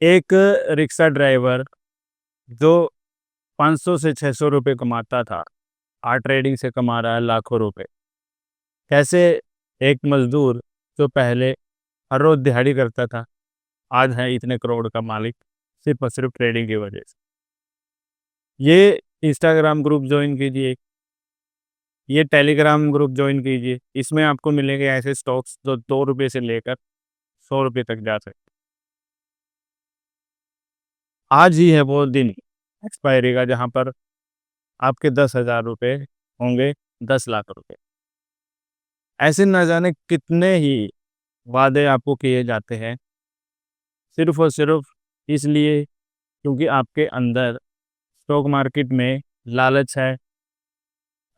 एक rickshaw driver जो 500 से 600 रुपए कमाता था, आज ट्रेडिंग से कमा रहा है लाखों रुपए। कैसे एक मजदूर जो पहले हर रोज दिहाड़ी करता था, आज है इतने करोड़ का मालिक सिर्फ और सिर्फ ट्रेडिंग की वजह से। ये इंस्टाग्राम ग्रुप ज्वाइन कीजिए, ये टेलीग्राम ग्रुप ज्वाइन कीजिए। इसमें आपको मिलेंगे ऐसे स्टॉक्स जो 2 रुपये से लेकर 100 रुपये तक जा सकते। आज ही है वो दिन एक्सपायरी का जहाँ पर आपके 10,000 रुपये होंगे 10 लाख रुपए। ऐसे न जाने कितने ही वादे आपको किए जाते हैं, सिर्फ और सिर्फ इसलिए क्योंकि आपके अंदर स्टॉक मार्केट में लालच है।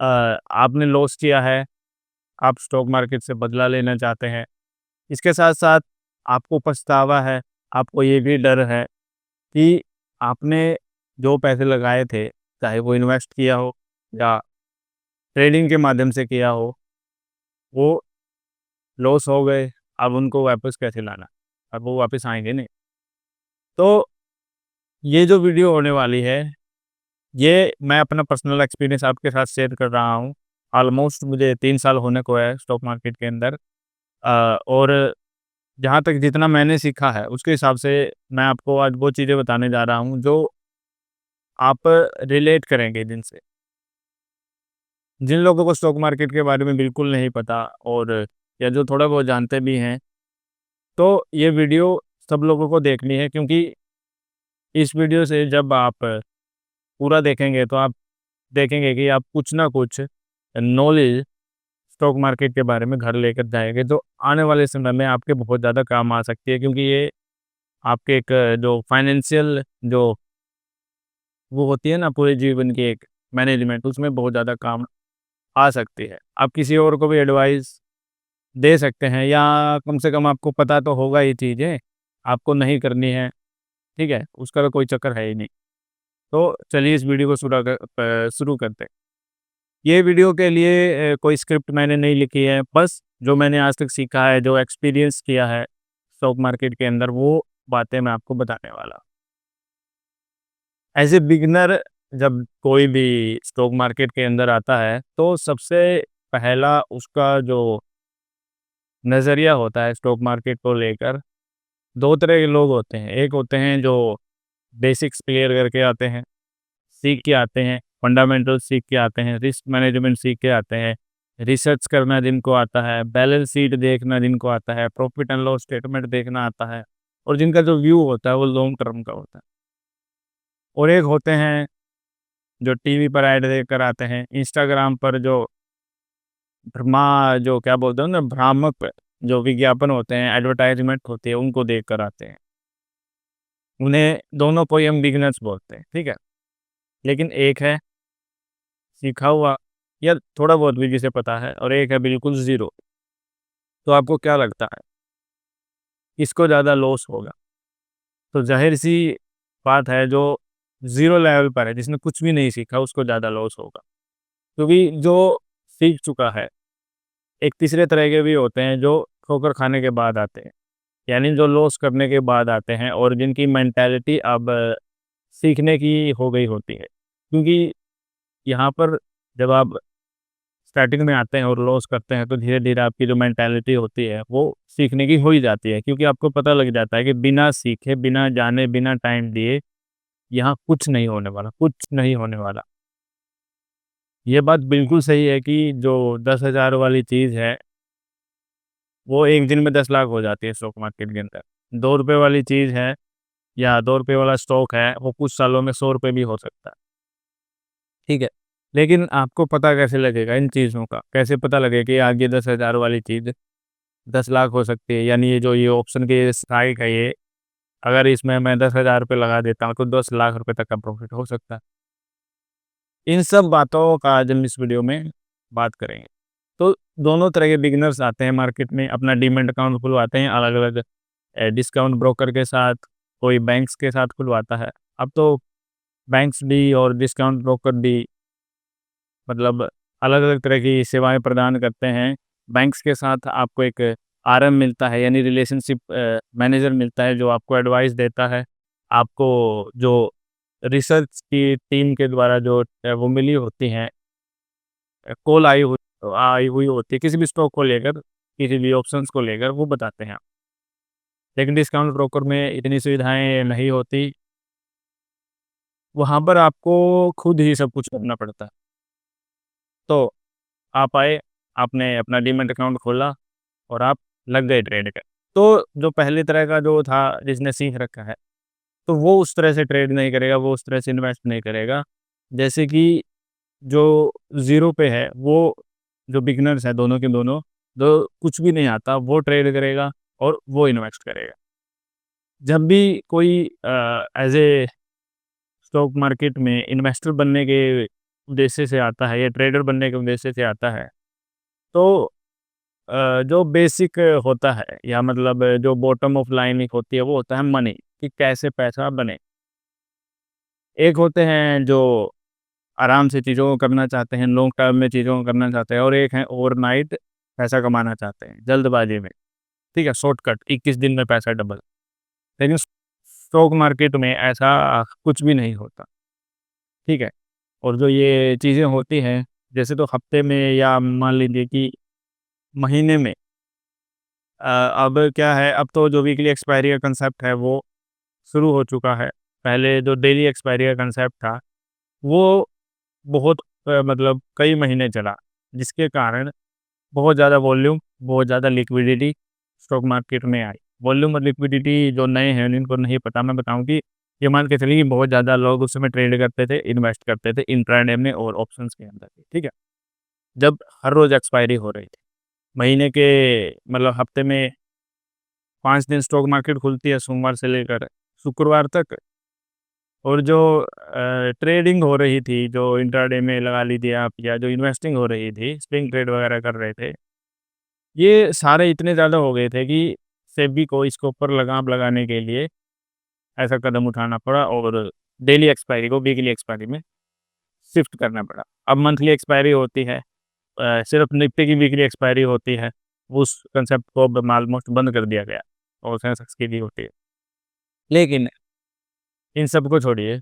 आपने लॉस किया है, आप स्टॉक मार्केट से बदला लेना चाहते हैं। इसके साथ साथ आपको पछतावा है, आपको ये भी डर है कि आपने जो पैसे लगाए थे, चाहे वो इन्वेस्ट किया हो या ट्रेडिंग के माध्यम से किया हो, वो लॉस हो गए। अब उनको वापस कैसे लाना? अब वो वापस आएँगे नहीं। तो ये जो वीडियो होने वाली है, ये मैं अपना पर्सनल एक्सपीरियंस आपके साथ शेयर कर रहा हूँ। ऑलमोस्ट मुझे 3 साल होने को है स्टॉक मार्केट के अंदर। और जहाँ तक जितना मैंने सीखा है, उसके हिसाब से मैं आपको आज वो चीज़ें बताने जा रहा हूँ जो आप रिलेट करेंगे जिनसे। जिन लोगों को स्टॉक मार्केट के बारे में बिल्कुल नहीं पता और या जो थोड़ा बहुत जानते भी हैं, तो ये वीडियो सब लोगों को देखनी है, क्योंकि इस वीडियो से जब आप पूरा देखेंगे तो आप देखेंगे कि आप कुछ ना कुछ नॉलेज स्टॉक मार्केट के बारे में घर लेकर जाएँगे, जो आने वाले समय में आपके बहुत ज़्यादा काम आ सकती है, क्योंकि ये आपके एक जो फाइनेंशियल जो वो होती है ना पूरे जीवन की एक मैनेजमेंट, उसमें बहुत ज़्यादा काम आ सकती है। आप किसी और को भी एडवाइस दे सकते हैं, या कम से कम आपको पता तो होगा ये चीज़ें, आपको नहीं करनी है, ठीक है? उसका तो कोई चक्कर है ही नहीं। तो चलिए इस वीडियो को शुरू करते हैं। ये वीडियो के लिए कोई स्क्रिप्ट मैंने नहीं लिखी है, बस जो मैंने आज तक सीखा है, जो एक्सपीरियंस किया है स्टॉक मार्केट के अंदर, वो बातें मैं आपको बताने वाला हूँ। एज़ ए बिगिनर जब कोई भी स्टॉक मार्केट के अंदर आता है, तो सबसे पहला उसका जो नज़रिया होता है स्टॉक मार्केट को लेकर, 2 तरह के लोग होते हैं। एक होते हैं जो बेसिक्स क्लियर करके आते हैं, सीख के आते हैं, फंडामेंटल सीख के आते हैं, रिस्क मैनेजमेंट सीख के आते हैं, रिसर्च करना जिनको आता है, बैलेंस शीट देखना जिनको आता है, प्रॉफिट एंड लॉस स्टेटमेंट देखना आता है, और जिनका जो व्यू होता है वो लॉन्ग टर्म का होता है। और एक होते हैं जो टीवी पर ऐड देकर आते हैं, इंस्टाग्राम पर जो जो क्या बोलते हैं ना, भ्रामक जो विज्ञापन होते हैं, एडवर्टाइज़मेंट होती है, उनको देख कर आते हैं। उन्हें दोनों को ही हम बिगिनर्स बोलते हैं, ठीक है? लेकिन एक है सीखा हुआ या थोड़ा बहुत भी जिसे पता है, और एक है बिल्कुल ज़ीरो। तो आपको क्या लगता है, किसको ज़्यादा लॉस होगा? तो ज़ाहिर-सी बात है जो ज़ीरो लेवल पर है, जिसने कुछ भी नहीं सीखा, उसको ज़्यादा लॉस होगा। क्योंकि जो सीख चुका है, एक तीसरे तरह के भी होते हैं जो ठोकर खाने के बाद आते हैं। यानी जो लॉस करने के बाद आते हैं और जिनकी मेंटालिटी अब सीखने की हो गई होती है। क्योंकि यहाँ पर जब आप स्टार्टिंग में आते हैं और लॉस करते हैं, तो धीरे-धीरे आपकी जो मेंटालिटी होती है वो सीखने की हो ही जाती है, क्योंकि आपको पता लग जाता है कि बिना सीखे, बिना जाने, बिना टाइम दिए यहाँ कुछ नहीं होने वाला, कुछ नहीं होने वाला। ये बात बिल्कुल सही है कि जो 10,000 वाली चीज़ है, वो एक दिन में 10 लाख हो जाती है स्टॉक मार्केट के अंदर। ₹2 वाली चीज़ है या ₹2 वाला स्टॉक है, वो कुछ सालों में ₹100 भी हो सकता है, ठीक है? लेकिन आपको पता कैसे लगेगा इन चीज़ों का? कैसे पता लगेगा कि आज ये 10,000 वाली चीज़ 10 लाख हो सकती है? यानी ये जो ये ऑप्शन की स्ट्राइक है ये, अगर इसमें मैं ₹10,000 लगा देता हूँ, तो 10 लाख रुपए तक का प्रॉफ़िट हो सकता है। इन सब बातों का आज हम इस वीडियो में बात करेंगे। तो दोनों तरह के बिगिनर्स आते हैं मार्केट में, अपना डीमैट अकाउंट खुलवाते हैं अलग-अलग डिस्काउंट ब्रोकर के साथ, कोई बैंक्स के साथ खुलवाता है। अब तो बैंक्स भी और डिस्काउंट ब्रोकर भी मतलब अलग-अलग तरह की सेवाएँ प्रदान करते हैं। बैंक्स के साथ आपको एक आरएम मिलता है, यानी रिलेशनशिप मैनेजर मिलता है, जो आपको एडवाइस देता है आपको जो रिसर्च की टीम के द्वारा जो वो मिली होती हैं, कॉल आई हुई होती है किसी भी स्टॉक को लेकर, किसी भी ऑप्शंस को लेकर, वो बताते हैं। लेकिन डिस्काउंट ब्रोकर में इतनी सुविधाएँ नहीं होती, वहाँ पर आपको खुद ही सब कुछ करना पड़ता है। तो आप आए, आपने अपना डीमैट अकाउंट खोला और आप लग गए ट्रेड पे। तो जो पहली तरह का जो था जिसने सीख रखा है, तो वो उस तरह से ट्रेड नहीं करेगा, वो उस तरह से इन्वेस्ट नहीं करेगा। जैसे कि जो ज़ीरो पे है, वो जो बिगिनर्स हैं दोनों के दोनों, जो कुछ भी नहीं आता, वो ट्रेड करेगा और वो इन्वेस्ट करेगा। जब भी कोई एज़ ए स्टॉक मार्केट में इन्वेस्टर बनने के उद्देश्य से आता है या ट्रेडर बनने के उद्देश्य से आता है, तो जो बेसिक होता है या मतलब जो बॉटम ऑफ लाइन एक होती है, वो होता है मनी, कि कैसे पैसा बने। एक होते हैं जो आराम से चीज़ों को करना चाहते हैं, लॉन्ग टर्म में चीज़ों को करना चाहते हैं, और एक है ओवरनाइट पैसा कमाना चाहते हैं, जल्दबाज़ी में, ठीक है? शॉर्टकट 21 दिन में पैसा डबल। लेकिन स्टॉक मार्केट में ऐसा कुछ भी नहीं होता, ठीक है? और जो ये चीज़ें होती हैं, जैसे तो हफ्ते में या मान लीजिए कि महीने में, अब क्या है, अब तो जो वीकली एक्सपायरी का कंसेप्ट है वो शुरू हो चुका है। पहले जो डेली एक्सपायरी का कंसेप्ट था, वो बहुत मतलब कई महीने चला, जिसके कारण बहुत ज़्यादा वॉल्यूम, बहुत ज़्यादा लिक्विडिटी स्टॉक मार्केट में आई। वॉल्यूम और लिक्विडिटी जो नए हैं जिनको नहीं पता, मैं बताऊँ कि ये मान के चलिए कि बहुत ज़्यादा लोग उस समय ट्रेड करते थे, इन्वेस्ट करते थे इंट्राडे में और ऑप्शंस के अंदर भी, ठीक है? जब हर रोज़ एक्सपायरी हो रही थी, महीने के मतलब हफ्ते में 5 दिन स्टॉक मार्केट खुलती है, सोमवार से लेकर शुक्रवार तक। और जो ट्रेडिंग हो रही थी, जो इंट्राडे में लगा लीजिए आप, या जो इन्वेस्टिंग हो रही थी, स्विंग ट्रेड वगैरह कर रहे थे, ये सारे इतने ज़्यादा हो गए थे कि सेबी को इसके ऊपर लगाम लगाने के लिए ऐसा कदम उठाना पड़ा और डेली एक्सपायरी को वीकली एक्सपायरी में शिफ्ट करना पड़ा। अब मंथली एक्सपायरी होती है, सिर्फ निफ्टी की वीकली एक्सपायरी होती है, उस कंसेप्ट को अब ऑलमोस्ट बंद कर दिया गया और सेंसेक्स की भी होती है। लेकिन इन सब को छोड़िए,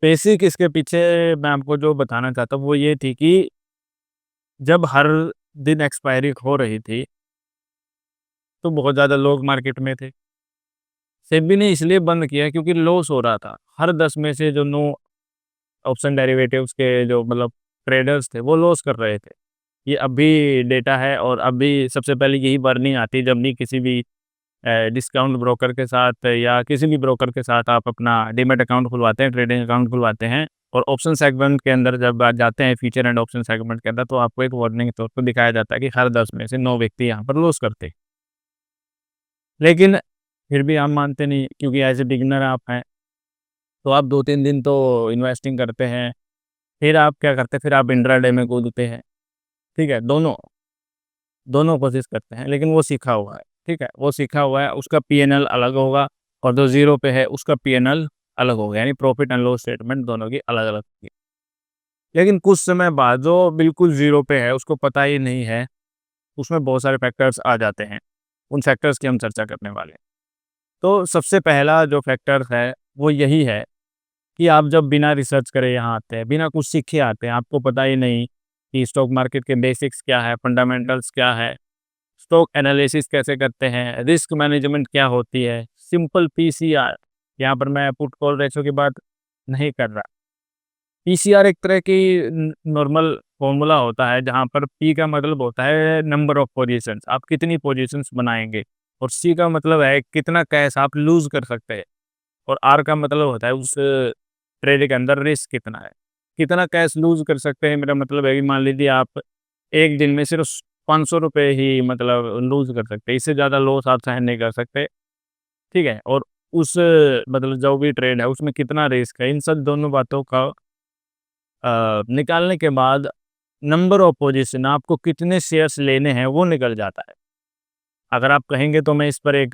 बेसिक इसके पीछे मैं आपको जो बताना चाहता हूँ वो ये थी कि जब हर दिन एक्सपायरी हो रही थी, तो बहुत ज़्यादा लोग मार्केट में थे। सेबी ने इसलिए बंद किया क्योंकि लॉस हो रहा था। हर 10 में से जो 9 ऑप्शन डेरिवेटिव्स के जो मतलब ट्रेडर्स थे, वो लॉस कर रहे थे। ये अब भी डेटा है और अब भी सबसे पहले यही वार्निंग आती है जब भी किसी भी डिस्काउंट ब्रोकर के साथ या किसी भी ब्रोकर के साथ आप अपना डीमैट अकाउंट खुलवाते हैं, ट्रेडिंग अकाउंट खुलवाते हैं, और ऑप्शन सेगमेंट के अंदर जब आप जाते हैं, फीचर एंड ऑप्शन सेगमेंट के अंदर, तो आपको एक वार्निंग के तौर पर दिखाया जाता है कि हर 10 में से 9 व्यक्ति यहाँ पर लॉस करते हैं। लेकिन फिर भी आप मानते नहीं, क्योंकि एज़ ए बिगिनर आप हैं, तो आप 2-3 दिन तो इन्वेस्टिंग करते हैं, फिर आप क्या करते हैं, फिर आप इंट्राडे में कूदते हैं, ठीक है? दोनों दोनों कोशिश करते हैं, लेकिन वो सीखा हुआ है, ठीक है? वो सीखा हुआ है, उसका पीएनएल अलग होगा, और जो ज़ीरो पे है उसका पीएनएल अलग होगा, यानी प्रॉफिट एंड लॉस स्टेटमेंट दोनों की अलग-अलग होगी। लेकिन कुछ समय बाद जो बिल्कुल ज़ीरो पे है, उसको पता ही नहीं है, उसमें बहुत सारे फैक्टर्स आ जाते हैं, उन फैक्टर्स की हम चर्चा करने वाले हैं। तो सबसे पहला जो फैक्टर है, वो यही है कि आप जब बिना रिसर्च करे यहाँ आते हैं, बिना कुछ सीखे आते हैं, आपको पता ही नहीं कि स्टॉक मार्केट के बेसिक्स क्या है, फंडामेंटल्स क्या है, स्टॉक एनालिसिस कैसे करते हैं, रिस्क मैनेजमेंट क्या होती है, सिंपल पीसीआर, यहाँ पर मैं पुट कॉल रेशो की बात नहीं कर रहा। पीसीआर एक तरह की नॉर्मल फॉर्मूला होता है, जहाँ पर पी का मतलब होता है नंबर ऑफ पोजीशंस, आप कितनी पोजीशंस बनाएंगे, और सी का मतलब है कितना कैश आप लूज कर सकते हैं, और आर का मतलब होता है उस ट्रेड के अंदर रिस्क कितना है, कितना कैश लूज कर सकते हैं। मेरा मतलब है कि मान लीजिए आप एक दिन में सिर्फ 500 रुपये ही मतलब लूज कर सकते हैं, इससे ज़्यादा लॉस आप सहन नहीं कर सकते, ठीक है? और उस मतलब जो भी ट्रेड है उसमें कितना रिस्क है, इन सब दोनों बातों का निकालने के बाद नंबर ऑफ पोजीशन, आपको कितने शेयर्स लेने हैं, वो निकल जाता है। अगर आप कहेंगे तो मैं इस पर एक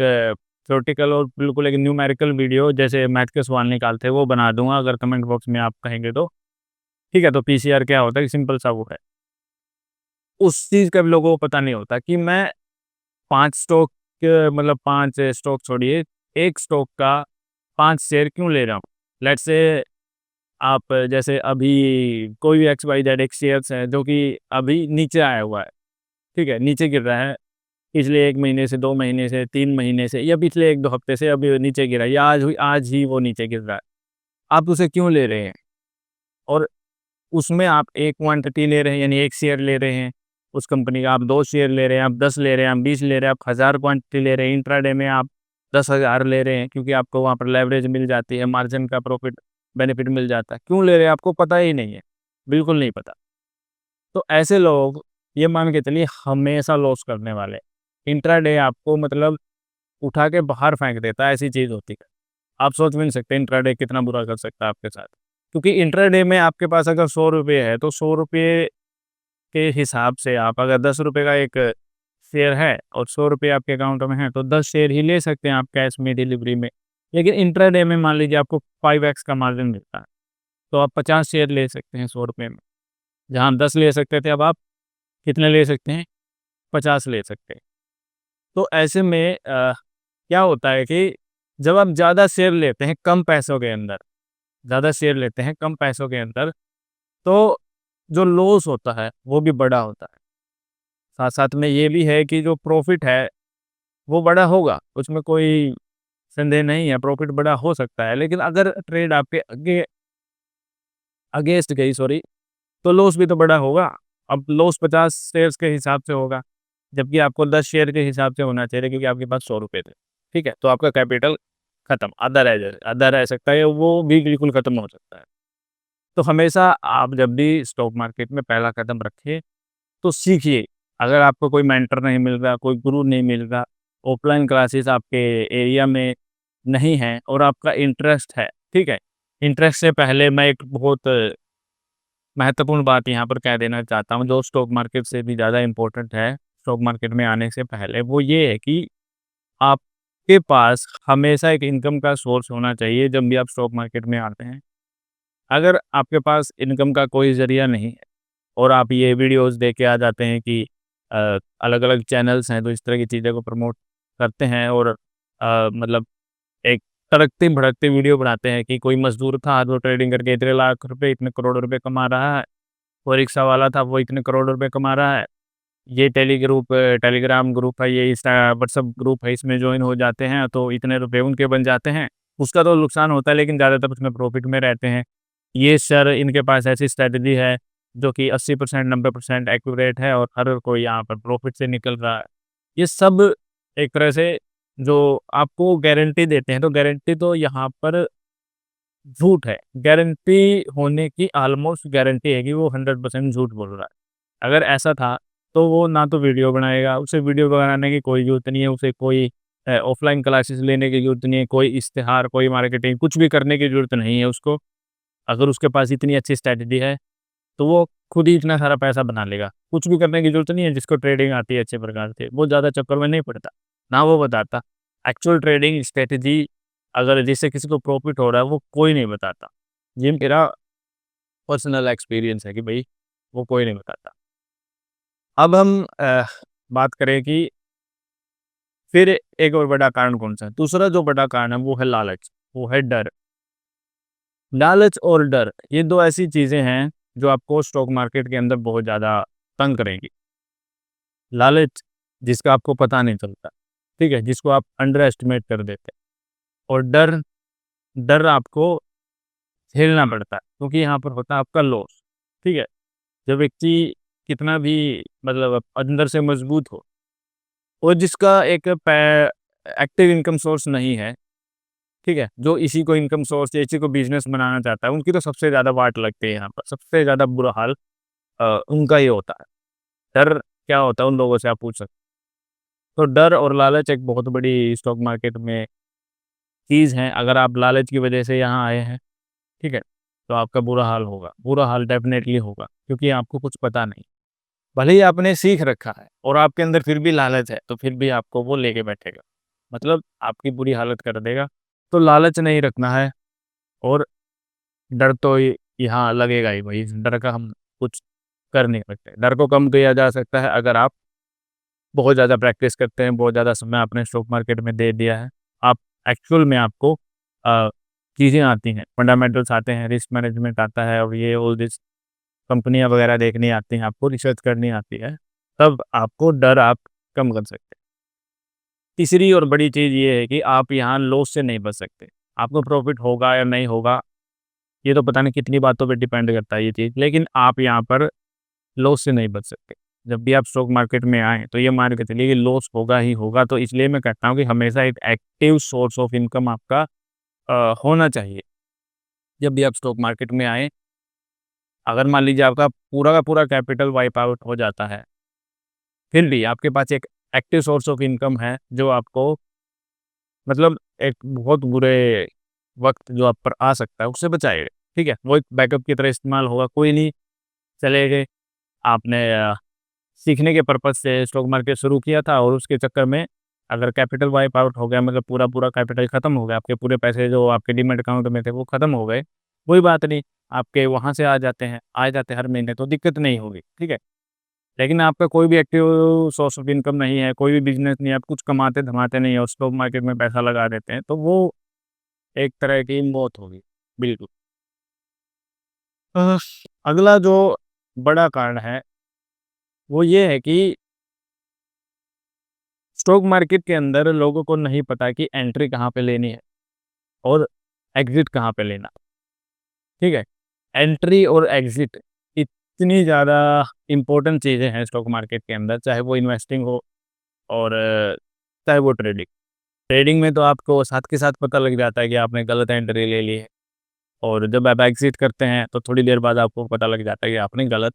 थ्योरेटिकल और बिल्कुल एक न्यूमेरिकल वीडियो, जैसे मैथ के सवाल निकालते हैं, वो बना दूँगा, अगर कमेंट बॉक्स में आप कहेंगे तो। ठीक है? तो पीसीआर क्या होता है कि सिंपल सा वो है। उस चीज़ का भी लोगों को पता नहीं होता कि मैं 5 स्टॉक मतलब 5 स्टॉक छोड़िए, एक स्टॉक का 5 शेयर क्यों ले रहा हूँ? लेट्स से आप जैसे अभी कोई भी XYZ एक शेयर्स है जो कि अभी नीचे आया हुआ है, ठीक है? नीचे गिर रहा है, पिछले 1 महीने से, 2 महीने से, 3 महीने से या पिछले 1-2 हफ्ते से अभी नीचे गिरा है या आज ही वो नीचे गिर रहा है। आप उसे क्यों ले रहे हैं? और उसमें आप एक क्वांटिटी ले रहे हैं, यानी 1 शेयर ले रहे हैं, उस कंपनी का आप 2 शेयर ले रहे हैं, आप 10 ले रहे हैं, आप 20 ले रहे हैं, आप 1000 क्वांटिटी ले रहे हैं, इंट्राडे में आप 10,000 ले रहे हैं क्योंकि आपको वहाँ पर लेवरेज मिल जाती है, मार्जिन का प्रॉफिट बेनिफिट मिल जाता है। क्यों ले रहे हैं आपको पता ही नहीं है, बिल्कुल नहीं पता। तो ऐसे लोग ये मान के चलिए हमेशा लॉस करने वाले हैं। इंट्राडे आपको मतलब उठा के बाहर फेंक देता है, ऐसी चीज़ होती है। आप सोच भी नहीं सकते इंट्राडे कितना बुरा कर सकता है आपके साथ। क्योंकि इंट्राडे में आपके पास अगर ₹100 है तो ₹100 के हिसाब से आप अगर ₹10 का एक शेयर है और ₹100 आपके अकाउंट में है तो 10 शेयर ही ले सकते हैं आप कैश में डिलीवरी में। लेकिन इंट्राडे में मान लीजिए आपको 5x का मार्जिन मिलता है, तो आप 50 शेयर ले सकते हैं ₹100 में। जहाँ 10 ले सकते थे अब आप कितने ले सकते हैं? 50 ले सकते हैं। तो ऐसे में क्या होता है कि जब आप ज़्यादा शेयर लेते हैं कम पैसों के अंदर, ज़्यादा शेयर लेते हैं कम पैसों के अंदर, तो जो लॉस होता है वो भी बड़ा होता है। साथ-साथ में ये भी है कि जो प्रॉफ़िट है वो बड़ा होगा, उसमें कोई संदेह नहीं है, प्रॉफ़िट बड़ा हो सकता है। लेकिन अगर ट्रेड आपके अगेंस्ट गई सॉरी, तो लॉस भी तो बड़ा होगा। अब लॉस 50 शेयर्स के हिसाब से होगा, जबकि आपको 10 शेयर के हिसाब से होना चाहिए क्योंकि आपके पास ₹100 थे, ठीक है? तो आपका कैपिटल खत्म, आधा रह सकता है, वो भी बिल्कुल खत्म हो सकता है। तो हमेशा आप जब भी स्टॉक मार्केट में पहला कदम रखें, तो सीखिए। अगर आपको कोई मेंटर नहीं मिल रहा, कोई गुरु नहीं मिल रहा, ऑफ़लाइन क्लासेस आपके एरिया में नहीं हैं और आपका इंटरेस्ट है, ठीक है? इंटरेस्ट से पहले मैं एक बहुत महत्वपूर्ण बात यहाँ पर कह देना चाहता हूँ, जो स्टॉक मार्केट से भी ज़्यादा इम्पोर्टेंट है, स्टॉक मार्केट में आने से पहले, वो ये है कि आपके पास हमेशा एक इनकम का सोर्स होना चाहिए जब भी आप स्टॉक मार्केट में आते हैं। अगर आपके पास इनकम का कोई ज़रिया नहीं है और आप ये वीडियोज़ देख के आ जाते हैं कि अलग-अलग चैनल्स हैं, तो इस तरह की चीज़ों को प्रमोट करते हैं और मतलब एक तड़कती-भड़कती वीडियो बनाते हैं कि कोई मज़दूर था, जो ट्रेडिंग करके इतने लाख रुपए, इतने करोड़ रुपए कमा रहा है। वो रिक्शा वाला था, वो इतने करोड़ रुपए कमा रहा है। ये टेलीग्राम ग्रुप है, ये व्हाट्सएप ग्रुप है, इसमें जॉइन हो जाते हैं, तो इतने रुपए उनके बन जाते हैं। उसका तो नुकसान होता है, लेकिन ज़्यादातर उसमें प्रॉफ़िट में रहते हैं। ये सर इनके पास ऐसी स्ट्रैटेजी है, जो कि 80% 90% एक्यूरेट है और हर कोई यहाँ पर प्रॉफ़िट से निकल रहा है। ये सब एक तरह से जो आपको गारंटी देते हैं, तो गारंटी तो यहाँ पर झूठ है। गारंटी होने की ऑलमोस्ट गारंटी है कि वो 100% झूठ बोल रहा है। अगर ऐसा था, तो वो ना तो वीडियो बनाएगा, उसे वीडियो बनाने की कोई ज़रूरत नहीं है, उसे कोई ऑफ़लाइन क्लासेस लेने की ज़रूरत नहीं है, कोई इश्तिहार, कोई मार्केटिंग कुछ भी करने की ज़रूरत नहीं है उसको। अगर उसके पास इतनी अच्छी स्ट्रैटेजी है, तो वो खुद ही इतना सारा पैसा बना लेगा। कुछ भी करने की ज़रूरत नहीं है, जिसको ट्रेडिंग आती है अच्छे प्रकार से, वो ज़्यादा चक्कर में नहीं पड़ता, ना वो बताता। एक्चुअल ट्रेडिंग स्ट्रैटेजी अगर जिससे किसी को प्रॉफ़िट हो रहा है, वो कोई नहीं बताता। ये मेरा पर्सनल एक्सपीरियंस है कि भई, वो कोई नहीं बताता। अब हम बात करें कि फिर एक और बड़ा कारण कौन-सा है? दूसरा जो बड़ा कारण है वो है लालच, वो है डर। लालच और डर ये 2 ऐसी चीज़ें हैं जो आपको स्टॉक मार्केट के अंदर बहुत ज़्यादा तंग करेंगी। लालच जिसका आपको पता नहीं चलता, ठीक है? जिसको आप अंडर एस्टिमेट कर देते हैं और डर डर आपको झेलना पड़ता है क्योंकि यहाँ पर होता है आपका लॉस, ठीक है? जब व्यक्ति कितना भी मतलब अंदर से मजबूत हो और जिसका एक एक्टिव इनकम सोर्स नहीं है, ठीक है? जो इसी को इनकम सोर्स या इसी को बिज़नेस बनाना चाहता है, उनकी तो सबसे ज़्यादा वाट लगती है यहाँ पर, सबसे ज़्यादा बुरा हाल उनका ही होता है। डर क्या होता है उन लोगों से आप पूछ सकते हैं। तो डर और लालच एक बहुत बड़ी स्टॉक मार्केट में चीज़ है, अगर आप लालच की वजह से यहाँ आए हैं, ठीक है? तो आपका बुरा हाल होगा, बुरा हाल डेफ़िनेटली होगा क्योंकि आपको कुछ पता नहीं। भले ही आपने सीख रखा है और आपके अंदर फिर भी लालच है, तो फिर भी आपको वो लेके बैठेगा। मतलब आपकी बुरी हालत कर देगा। तो लालच नहीं रखना है और डर तो यहाँ लगेगा ही भई, इस डर का हम कुछ कर नहीं सकते। डर को कम किया जा सकता है अगर आप बहुत ज़्यादा प्रैक्टिस करते हैं, बहुत ज़्यादा समय आपने स्टॉक मार्केट में दे दिया है। आप एक्चुअल में आपको चीज़ें आती हैं, फंडामेंटल्स आते हैं, रिस्क मैनेजमेंट आता है और ये ऑल दिस कंपनियाँ वगैरह देखनी आती हैं, आपको रिसर्च करनी आती है, तब आपको डर आप कम कर सकते हैं। तीसरी और बड़ी चीज़ ये है कि आप यहाँ लॉस से नहीं बच सकते। आपको प्रॉफ़िट होगा या नहीं होगा, ये तो पता नहीं कितनी बातों पे डिपेंड करता है ये चीज़, लेकिन आप यहाँ पर लॉस से नहीं बच सकते। जब भी आप स्टॉक मार्केट में आएँ, तो ये मान के चलिए कि लॉस होगा ही होगा, तो इसलिए मैं कहता हूँ कि हमेशा एक एक्टिव सोर्स ऑफ इनकम आपका होना चाहिए। जब भी आप स्टॉक मार्केट में आएँ, अगर मान लीजिए आपका पूरा का पूरा कैपिटल वाइप आउट हो जाता है, फिर भी आपके पास एक एक्टिव सोर्स ऑफ इनकम है, जो आपको मतलब एक बहुत बुरे वक़्त जो आप पर आ सकता है, उससे बचाएगा, ठीक है? वो एक बैकअप की तरह इस्तेमाल होगा, कोई नहीं, चले गए, आपने सीखने के पर्पज़ से स्टॉक मार्केट शुरू किया था और उसके चक्कर में अगर कैपिटल वाइप आउट हो गया, मतलब पूरा कैपिटल खत्म हो गया, आपके पूरे पैसे जो आपके डीमैट अकाउंट में थे वो खत्म हो गए, कोई बात नहीं, आपके वहाँ से आ जाते हर महीने तो दिक्कत नहीं होगी, ठीक है? लेकिन आपका कोई भी एक्टिव सोर्स ऑफ इनकम नहीं है, कोई भी बिज़नेस नहीं है, आप कुछ कमाते-धमाते नहीं हो, स्टॉक मार्केट में पैसा लगा देते हैं, तो वो एक तरह की मौत होगी, बिल्कुल। अ, अगला जो बड़ा कारण है, वो ये है कि स्टॉक मार्केट के अंदर लोगों को नहीं पता कि एंट्री कहाँ पे लेनी है और एग्ज़िट कहाँ पे लेना, ठीक है? एंट्री और एग्ज़िट इतनी ज़्यादा इम्पोर्टेंट चीज़ें हैं स्टॉक मार्केट के अंदर, चाहे वो इन्वेस्टिंग हो और चाहे वो ट्रेडिंग। ट्रेडिंग में तो आपको साथ के साथ पता लग जाता है कि आपने गलत एंट्री ले ली है और जब आप एग्ज़िट करते हैं, तो थोड़ी देर बाद आपको पता लग जाता है कि आपने गलत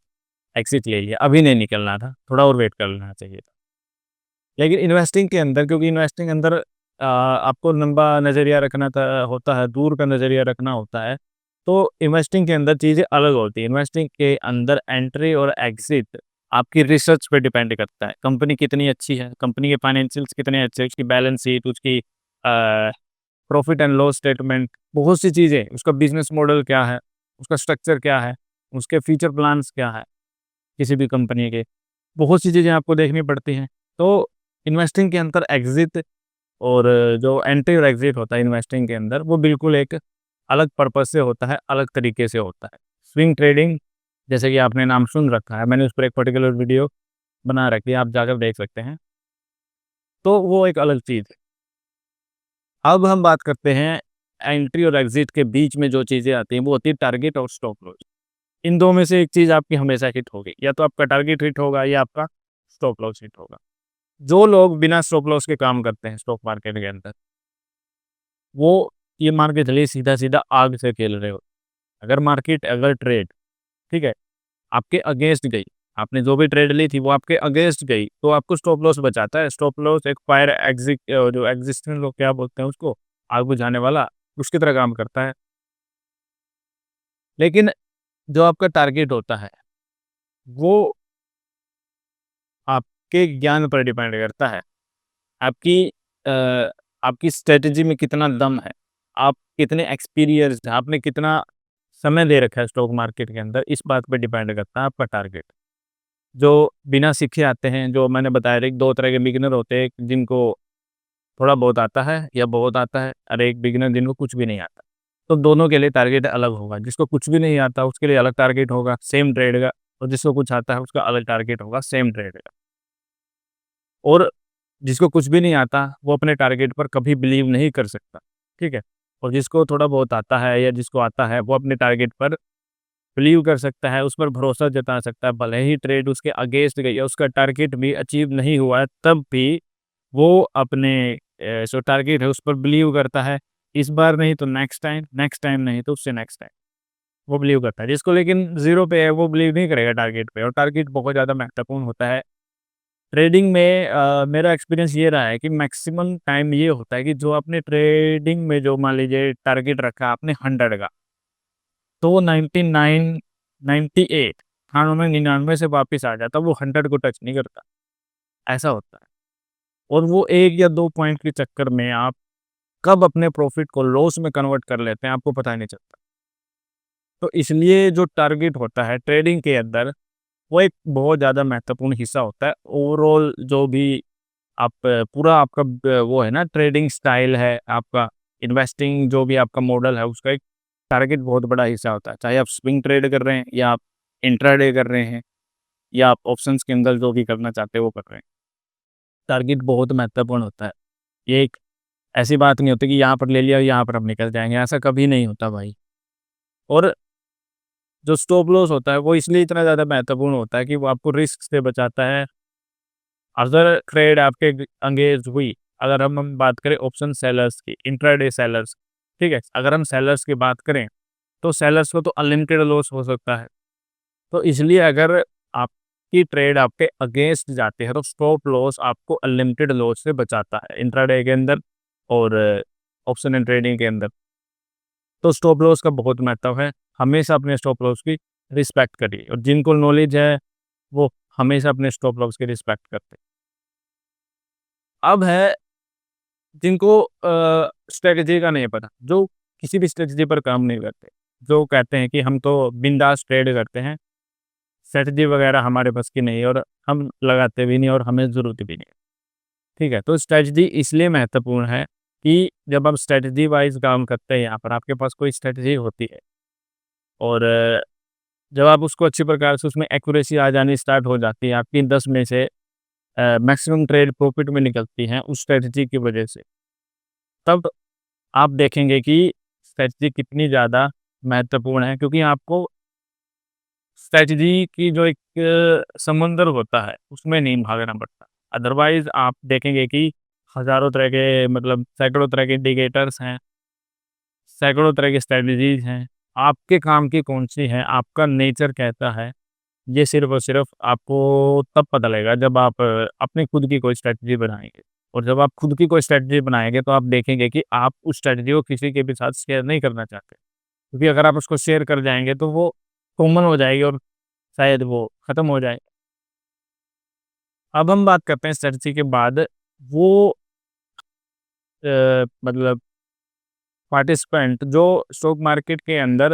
एग्ज़िट ले लिया, अभी नहीं निकलना था, थोड़ा और वेट कर लेना चाहिए था। लेकिन इन्वेस्टिंग के अंदर क्योंकि इन्वेस्टिंग अंदर आपको लंबा नज़रिया रखना था होता है, दूर का नज़रिया रखना होता है, तो इन्वेस्टिंग के अंदर चीज़ें अलग होती हैं। इन्वेस्टिंग के अंदर एंट्री और एग्ज़िट आपकी रिसर्च पे डिपेंड करता है। कंपनी कितनी अच्छी है, कंपनी के फाइनेंशियल्स कितने अच्छे हैं, उसकी बैलेंस शीट, उसकी प्रॉफ़िट एंड लॉस स्टेटमेंट, बहुत सी चीज़ें, उसका बिज़नेस मॉडल क्या है, उसका स्ट्रक्चर क्या है, उसके फ्यूचर प्लान्स क्या है, किसी भी कंपनी के। बहुत सी चीज़ें आपको देखनी पड़ती हैं। तो इन्वेस्टिंग के अंदर एग्ज़िट और जो एंट्री और एग्ज़िट होता है इन्वेस्टिंग के अंदर, वो बिल्कुल एक अलग पर्पज़ से होता है, अलग तरीके से होता है। स्विंग ट्रेडिंग जैसे कि आपने नाम सुन रखा है, मैंने उस पर एक पर्टिकुलर वीडियो बना रखी है, आप जाकर देख सकते हैं। तो वो एक अलग चीज़ है। अब हम बात करते हैं एंट्री और एग्ज़िट के बीच में जो चीज़ें आती हैं, वो होती है टारगेट और स्टॉप लॉस। इन 2 में से एक चीज़ आपकी हमेशा हिट होगी, या तो आपका टारगेट हिट होगा या आपका स्टॉप लॉस हिट होगा। जो लोग बिना स्टॉप लॉस के काम करते हैं स्टॉक मार्केट के अंदर, वो ये मान के चलिए सीधा-सीधा आग से खेल रहे हो। अगर मार्केट अगर ट्रेड, ठीक है, आपके अगेंस्ट गई, आपने जो भी ट्रेड ली थी वो आपके अगेंस्ट गई, तो आपको स्टॉप लॉस बचाता है। स्टॉप लॉस एक फायर जो एक्जिस्टेंस लोग क्या बोलते हैं उसको, आग बुझाने वाला, उसकी तरह काम करता है। लेकिन जो आपका टारगेट होता है, वो आपके ज्ञान पर डिपेंड करता है। आपकी अ, आपकी स्ट्रैटेजी में कितना दम है, आप कितने एक्सपीरियंस्ड हैं, आपने कितना समय दे रखा है स्टॉक मार्केट के अंदर, इस बात पे डिपेंड करता है आपका टारगेट। जो बिना सीखे आते हैं, जो मैंने बताया था कि 2 तरह के बिगिनर होते हैं, एक जिनको थोड़ा बहुत आता है या बहुत आता है और एक बिगिनर जिनको कुछ भी नहीं आता। तो दोनों के लिए टारगेट अलग होगा, जिसको कुछ भी नहीं आता उसके लिए अलग टारगेट होगा सेम ट्रेड का, और जिसको कुछ आता है उसका अलग टारगेट होगा सेम ट्रेड का। और जिसको कुछ भी नहीं आता, वो अपने टारगेट पर कभी बिलीव नहीं कर सकता, ठीक है? और जिसको थोड़ा बहुत आता है या जिसको आता है, वो अपने टारगेट पर बिलीव कर सकता है, उस पर भरोसा जता सकता है, भले ही ट्रेड उसके अगेंस्ट गई या उसका टारगेट भी अचीव नहीं हुआ है, तब भी वो अपने जो टारगेट है, उस पर बिलीव करता है। इस बार नहीं तो नेक्स्ट टाइम नहीं तो उससे नेक्स्ट टाइम, वो बिलीव करता है। जिसको लेकिन ज़ीरो पे है, वो बिलीव नहीं करेगा टारगेट पे, और टारगेट बहुत ज़्यादा महत्वपूर्ण होता है। ट्रेडिंग में मेरा एक्सपीरियंस ये रहा है कि मैक्सिमम टाइम ये होता है कि जो आपने ट्रेडिंग में जो मान लीजिए टारगेट रखा आपने 100 का, तो वो 99 98 98 99 से वापस आ जाता है, वो 100 को टच नहीं करता, ऐसा होता है। और वो 1 या 2 पॉइंट के चक्कर में आप कब अपने प्रॉफिट को लॉस में कन्वर्ट कर लेते हैं, आपको पता ही नहीं चलता। तो इसलिए जो टारगेट होता है ट्रेडिंग के अंदर, वो एक बहुत ज़्यादा महत्वपूर्ण हिस्सा होता है। ओवरऑल जो भी आप पूरा आपका वो है ना ट्रेडिंग स्टाइल है, आपका इन्वेस्टिंग जो भी आपका मॉडल है उसका एक टारगेट बहुत बड़ा हिस्सा होता है। चाहे आप स्विंग ट्रेड कर रहे हैं या आप इंट्राडे कर रहे हैं या आप ऑप्शंस के अंदर जो भी करना चाहते हैं वो कर रहे हैं। टारगेट बहुत महत्वपूर्ण होता है। ये एक ऐसी बात नहीं होती कि यहाँ पर ले लिया, यहाँ पर हम निकल जाएँगे, ऐसा कभी नहीं होता भाई। और जो स्टॉप लॉस होता है वो इसलिए इतना ज़्यादा महत्वपूर्ण होता है कि वो आपको रिस्क से बचाता है। अगर ट्रेड आपके एंगेज हुई, अगर हम बात करें ऑप्शन सेलर्स की, इंट्राडे सेलर्स, ठीक है? अगर हम सेलर्स की बात करें, तो सेलर्स को तो अनलिमिटेड लॉस हो सकता है। तो इसलिए अगर आपकी ट्रेड आपके अगेंस्ट जाती है, तो स्टॉप लॉस आपको अनलिमिटेड लॉस से बचाता है, इंट्राडे के अंदर और ऑप्शन एंड ट्रेडिंग के अंदर। तो स्टॉप लॉस का बहुत महत्व है। हमेशा अपने स्टॉप लॉस की रिस्पेक्ट करिए और जिनको नॉलेज है, वो हमेशा अपने स्टॉप लॉस की रिस्पेक्ट करते हैं। अब है जिनको स्ट्रैटेजी का नहीं पता, जो किसी भी स्ट्रैटेजी पर काम नहीं करते, जो कहते हैं कि हम तो बिंदास ट्रेड करते हैं, स्ट्रैटेजी वगैरह हमारे बस की नहीं है और हम लगाते भी नहीं और हमें ज़रूरत भी नहीं है, ठीक है? तो स्ट्रैटेजी इसलिए महत्वपूर्ण है कि जब आप स्ट्रैटेजी वाइज़ काम करते हैं, यहाँ पर आपके पास कोई स्ट्रैटेजी होती है और जब आप उसको अच्छी प्रकार से उसमें एक्यूरेसी आ जानी स्टार्ट हो जाती है, आपकी 10 में से मैक्सिमम ट्रेड प्रॉफिट में निकलती हैं उस स्ट्रैटेजी की वजह से, तब आप देखेंगे कि स्ट्रैटेजी कितनी ज़्यादा महत्वपूर्ण है, क्योंकि आपको स्ट्रैटेजी की जो एक समुंदर होता है, उसमें नहीं भागना पड़ता। अदरवाइज़ आप देखेंगे कि हज़ारों तरह के मतलब सैकड़ों तरह के इंडिकेटर्स हैं, सैकड़ों तरह की स्ट्रैटेजीज़ हैं। आपके काम की कौन-सी है, आपका नेचर कैसा है, ये सिर्फ़ और सिर्फ़ आपको तब पता लगेगा जब आप अपनी खुद की कोई स्ट्रैटेजी बनाएँगे। और जब आप खुद की कोई स्ट्रैटेजी बनाएँगे तो आप देखेंगे कि आप उस स्ट्रैटेजी को किसी के भी साथ शेयर नहीं करना चाहते। क्योंकि अगर आप उसको शेयर कर जाएँगे तो वो कॉमन हो जाएगी और शायद वो ख़त्म हो जाए। अब हम बात करते हैं स्ट्रैटेजी के बाद वो मतलब पार्टिसिपेंट जो स्टॉक मार्केट के अंदर